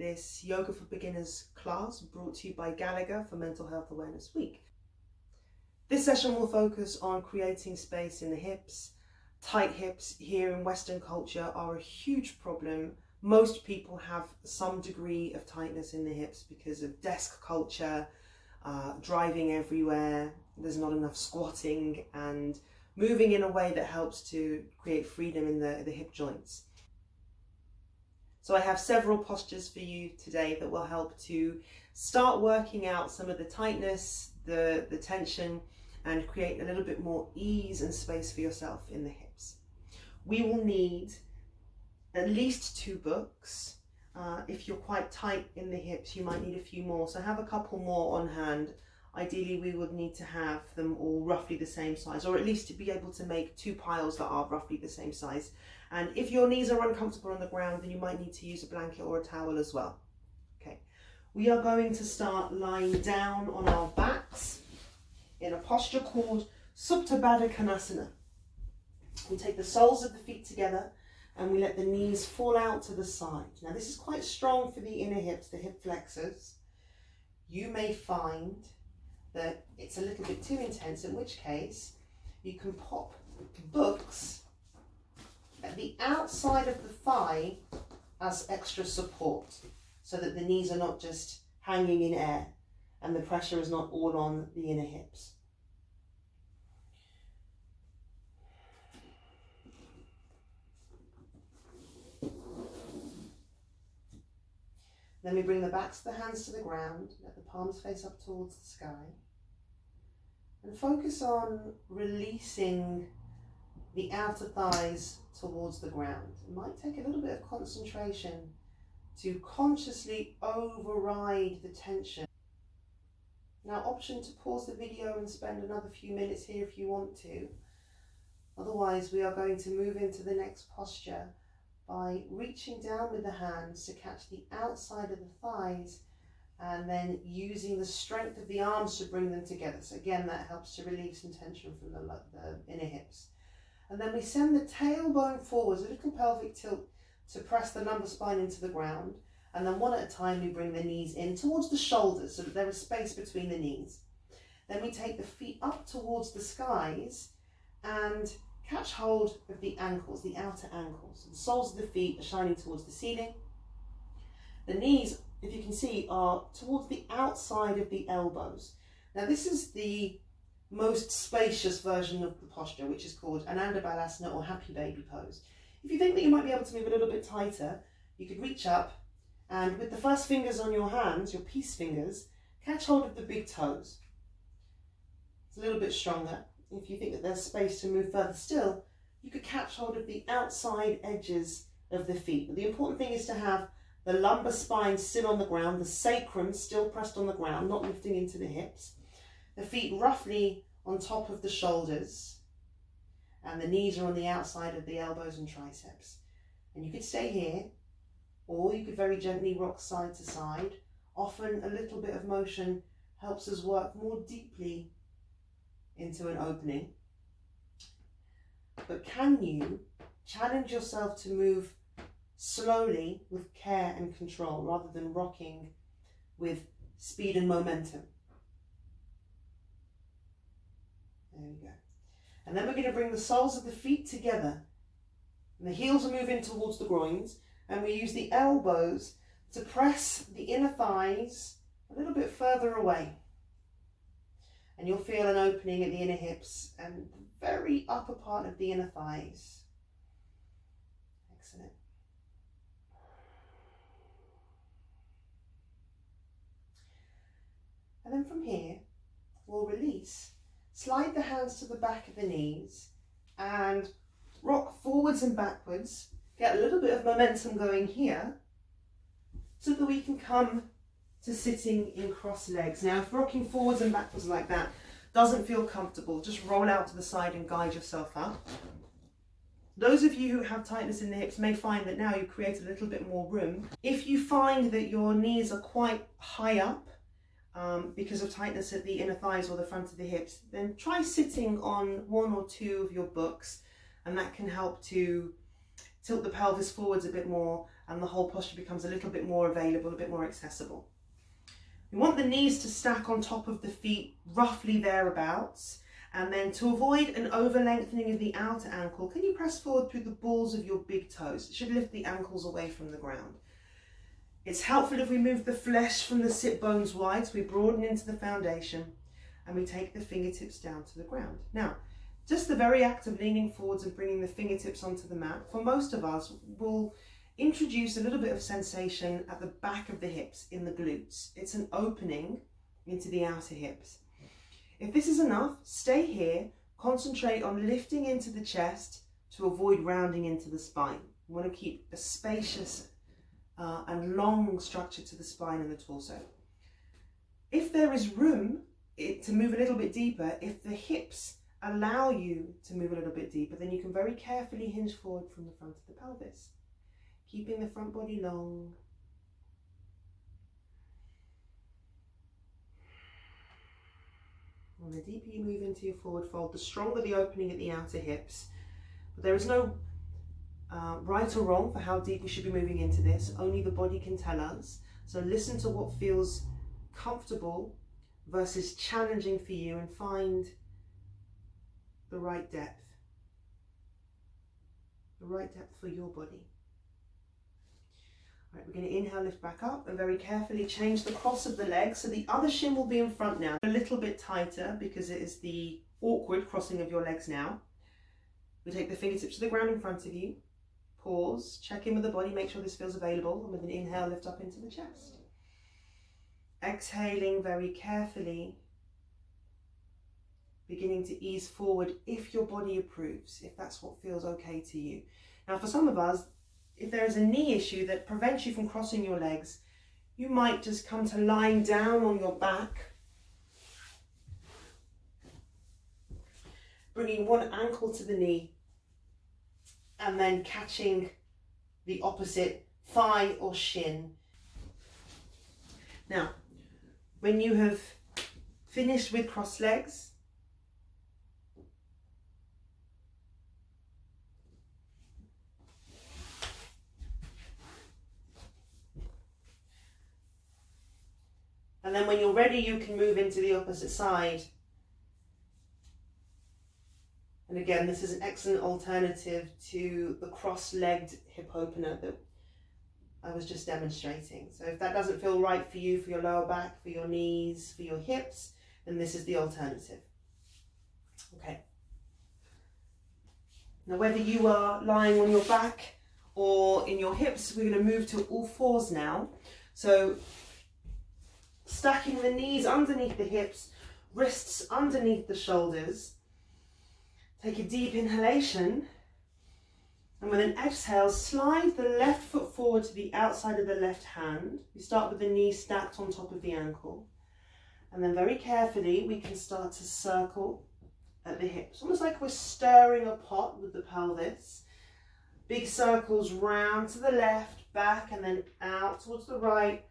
this Yoga for Beginners class brought to you by Gallagher for Mental Health Awareness Week. This session will focus on creating space in the hips. Tight hips here in Western culture are a huge problem. Most people have some degree of tightness in the hips because of desk culture, driving everywhere, there's not enough squatting and moving in a way that helps to create freedom in the hip joints. So I have several postures for you today that will help to start working out some of the tightness, the tension, and create a little bit more ease and space for yourself in the hips. We will need at least 2 books. If you're quite tight in the hips, you might need a few more, so have a couple more on hand. Ideally, we would need to have them all roughly the same size, or at least to be able to make 2 piles that are roughly the same size. And if your knees are uncomfortable on the ground, then you might need to use a blanket or a towel as well. Okay, we are going to start lying down on our backs in a posture called Supta Baddha Konasana. We take the soles of the feet together and we let the knees fall out to the side. Now this is quite strong for the inner hips, the hip flexors. You may find that it's a little bit too intense, in which case you can pop books at the outside of the thigh as extra support so that the knees are not just hanging in air and the pressure is not all on the inner hips. Then we bring the backs of the hands to the ground, let the palms face up towards the sky, and focus on releasing the outer thighs towards the ground. It might take a little bit of concentration to consciously override the tension. Now, option to pause the video and spend another few minutes here if you want to. Otherwise, we are going to move into the next posture by reaching down with the hands to catch the outside of the thighs and then using the strength of the arms to bring them together. So again, that helps to relieve some tension from the inner hips. And then we send the tailbone forwards, a little pelvic tilt to press the lumbar spine into the ground. And then one at a time, we bring the knees in towards the shoulders so that there is space between the knees. Then we take the feet up towards the skies and catch hold of the ankles, the outer ankles. The soles of the feet are shining towards the ceiling. The knees, if you can see, are towards the outside of the elbows. Now this is the most spacious version of the posture, which is called Ananda Balasana or Happy Baby Pose. If you think that you might be able to move a little bit tighter, you could reach up and with the first fingers on your hands, your peace fingers, catch hold of the big toes. It's a little bit stronger. If you think that there's space to move further still, you could catch hold of the outside edges of the feet. But the important thing is to have the lumbar spine still on the ground, the sacrum still pressed on the ground, not lifting into the hips. The feet roughly on top of the shoulders, and the knees are on the outside of the elbows and triceps. And you could stay here, or you could very gently rock side to side. Often a little bit of motion helps us work more deeply into an opening. But can you challenge yourself to move slowly with care and control rather than rocking with speed and momentum? There we go. And then we're going to bring the soles of the feet together. And the heels are moving towards the groins. And we use the elbows to press the inner thighs a little bit further away. And you'll feel an opening at the inner hips and the very upper part of the inner thighs. Excellent. And then from here, we'll release. Slide the hands to the back of the knees and rock forwards and backwards. Get a little bit of momentum going here so that we can come to sitting in cross legs. Now, if rocking forwards and backwards like that doesn't feel comfortable, just roll out to the side and guide yourself up. Those of you who have tightness in the hips may find that now you create a little bit more room. If you find that your knees are quite high up because of tightness at the inner thighs or the front of the hips, then try sitting on 1 or 2 of your books, and that can help to tilt the pelvis forwards a bit more, and the whole posture becomes a little bit more available, a bit more accessible. We want the knees to stack on top of the feet, roughly thereabouts. And then to avoid an over lengthening of the outer ankle, can you press forward through the balls of your big toes? It should lift the ankles away from the ground. It's helpful if we move the flesh from the sit bones wide, so we broaden into the foundation and we take the fingertips down to the ground. Now, just the very act of leaning forwards and bringing the fingertips onto the mat, for most of us, will introduce a little bit of sensation at the back of the hips, in the glutes. It's an opening into the outer hips. If this is enough, stay here, concentrate on lifting into the chest to avoid rounding into the spine. You want to keep a spacious and long structure to the spine and the torso. If there is room to move a little bit deeper, if the hips allow you to move a little bit deeper, then you can very carefully hinge forward from the front of the pelvis, keeping the front body long. And the deeper you move into your forward fold, the stronger the opening at the outer hips. But there is no right or wrong for how deep we should be moving into this. Only the body can tell us. So listen to what feels comfortable versus challenging for you and find the right depth. The right depth for your body. Right, we're going to inhale, lift back up, and very carefully change the cross of the legs. So the other shin will be in front now, a little bit tighter because it is the awkward crossing of your legs now. We take the fingertips to the ground in front of you. Pause, check in with the body, make sure this feels available, and with an inhale, lift up into the chest. Exhaling very carefully, beginning to ease forward if your body approves, if that's what feels okay to you. Now, for some of us, if there is a knee issue that prevents you from crossing your legs, you might just come to lying down on your back, bringing one ankle to the knee, and then catching the opposite thigh or shin. Now, when you have finished with crossed legs, and then when you're ready, you can move into the opposite side. And again, this is an excellent alternative to the cross-legged hip opener that I was just demonstrating. So if that doesn't feel right for you, for your lower back, for your knees, for your hips, then this is the alternative. Okay. Now, whether you are lying on your back or in your hips, we're going to move to all fours now. So stacking the knees underneath the hips, wrists underneath the shoulders. Take a deep inhalation, and with an exhale, slide the left foot forward to the outside of the left hand. We start with the knee stacked on top of the ankle, and then very carefully we can start to circle at the hips, almost like we're stirring a pot with the pelvis. Big circles round to the left, back, and then out towards the right,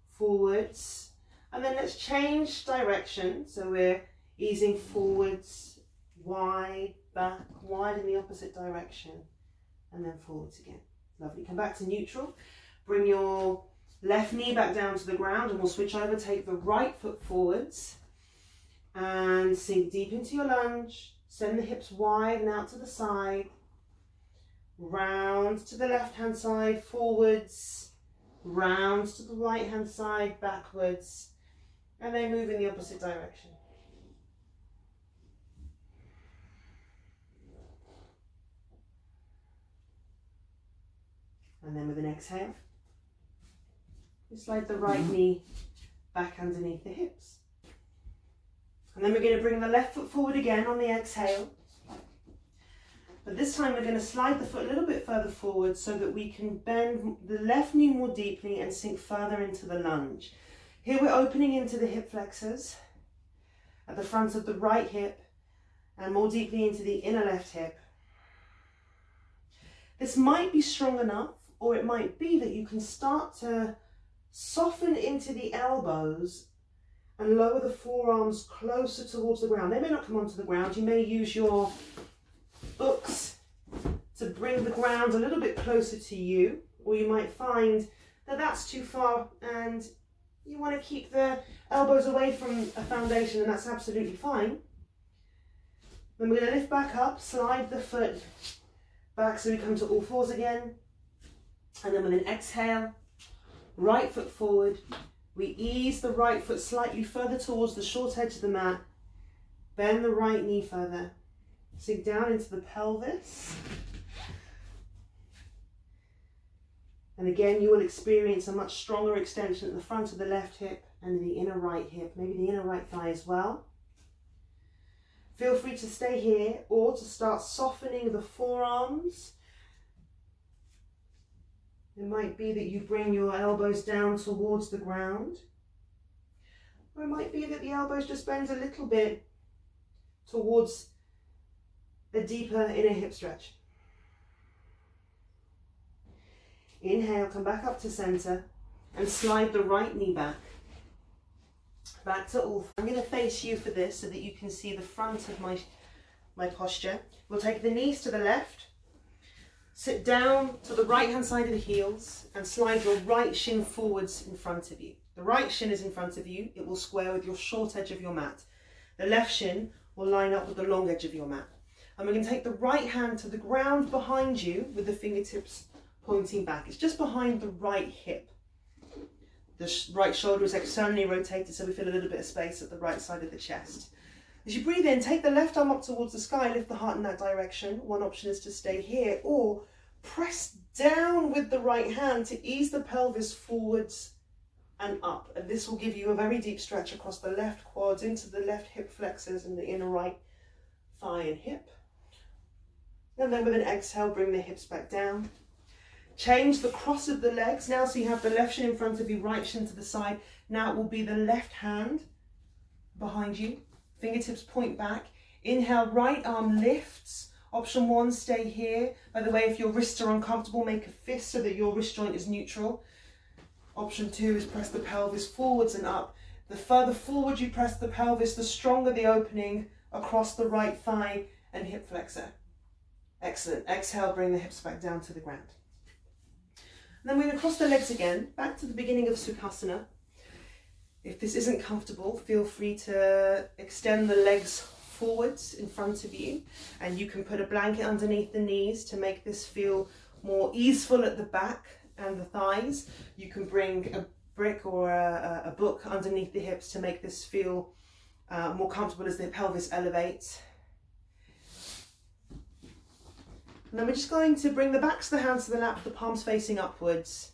forwards. And then let's change direction, so we're easing forwards, wide, back, wide in the opposite direction, and then forwards again. Lovely. Come back to neutral. Bring your left knee back down to the ground, and we'll switch over. Take the right foot forwards and sink deep into your lunge. Send the hips wide and out to the side. Round to the left hand side, forwards. Round to the right hand side, backwards. And then move in the opposite direction. And then with an exhale, you slide the right knee back underneath the hips. And then we're going to bring the left foot forward again on the exhale. But this time we're going to slide the foot a little bit further forward so that we can bend the left knee more deeply and sink further into the lunge. Here we're opening into the hip flexors at the front of the right hip and more deeply into the inner left hip. This might be strong enough, or it might be that you can start to soften into the elbows and lower the forearms closer towards the ground. They may not come onto the ground. You may use your books to bring the ground a little bit closer to you, or you might find that that's too far and you want to keep the elbows away from a foundation, and that's absolutely fine. Then we're going to lift back up, slide the foot back so we come to all fours again. And then with an exhale, right foot forward. We ease the right foot slightly further towards the short edge of the mat. Bend the right knee further. Sink down into the pelvis. And again, you will experience a much stronger extension at the front of the left hip and the inner right hip, maybe the inner right thigh as well. Feel free to stay here or to start softening the forearms. It might be that you bring your elbows down towards the ground. Or it might be that the elbows just bend a little bit towards a deeper inner hip stretch. Inhale, come back up to center and slide the right knee back. Back to all. I'm going to face you for this so that you can see the front of my posture. We'll take the knees to the left. Sit down to the right hand side of the heels and slide your right shin forwards in front of you. The right shin is in front of you. It will square with your short edge of your mat. The left shin will line up with the long edge of your mat. And we're going to take the right hand to the ground behind you with the fingertips pointing back. It's just behind the right hip. The right shoulder is externally rotated, so we feel a little bit of space at the right side of the chest. As you breathe in, take the left arm up towards the sky, lift the heart in that direction. One option is to stay here, or press down with the right hand to ease the pelvis forwards and up. And this will give you a very deep stretch across the left quads, into the left hip flexors and the inner right thigh and hip. And then with an exhale, bring the hips back down. Change the cross of the legs now, so you have the left shin in front of you, right shin to the side. Now it will be the left hand behind you. Fingertips point back. Inhale, right arm lifts. Option one, stay here. By the way, if your wrists are uncomfortable, make a fist so that your wrist joint is neutral. Option two is press the pelvis forwards and up. The further forward you press the pelvis, the stronger the opening across the right thigh and hip flexor. Excellent. Exhale, bring the hips back down to the ground. And then we're going to cross the legs again, back to the beginning of Sukhasana. If this isn't comfortable, feel free to extend the legs forwards in front of you, and you can put a blanket underneath the knees to make this feel more easeful at the back and the thighs. You can bring a brick or a book underneath the hips to make this feel more comfortable as the pelvis elevates. And then we're just going to bring the backs of the hands to the lap, the palms facing upwards.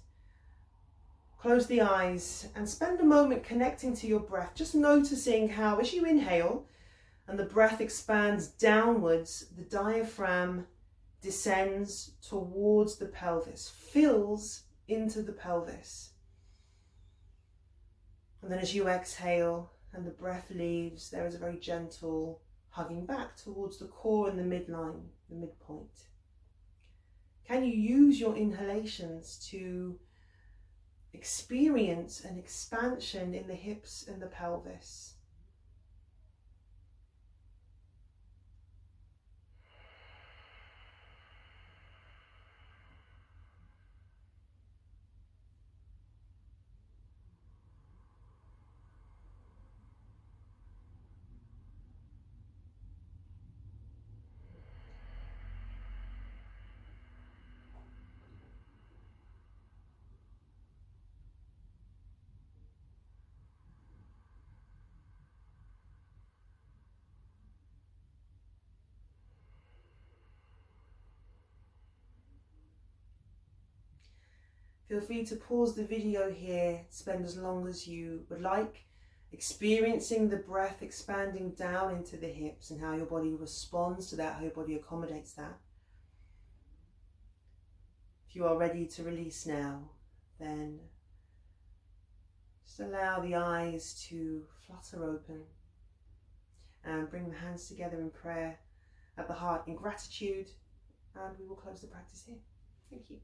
Close the eyes and spend a moment connecting to your breath, just noticing how as you inhale and the breath expands downwards, the diaphragm descends towards the pelvis, fills into the pelvis. And then as you exhale and the breath leaves, there is a very gentle hugging back towards the core and the midline, the midpoint. Can you use your inhalations to experience an expansion in the hips and the pelvis? Feel free to pause the video here, spend as long as you would like, experiencing the breath expanding down into the hips and how your body responds to that, how your body accommodates that. If you are ready to release now, then just allow the eyes to flutter open and bring the hands together in prayer at the heart in gratitude, and we will close the practice here. Thank you.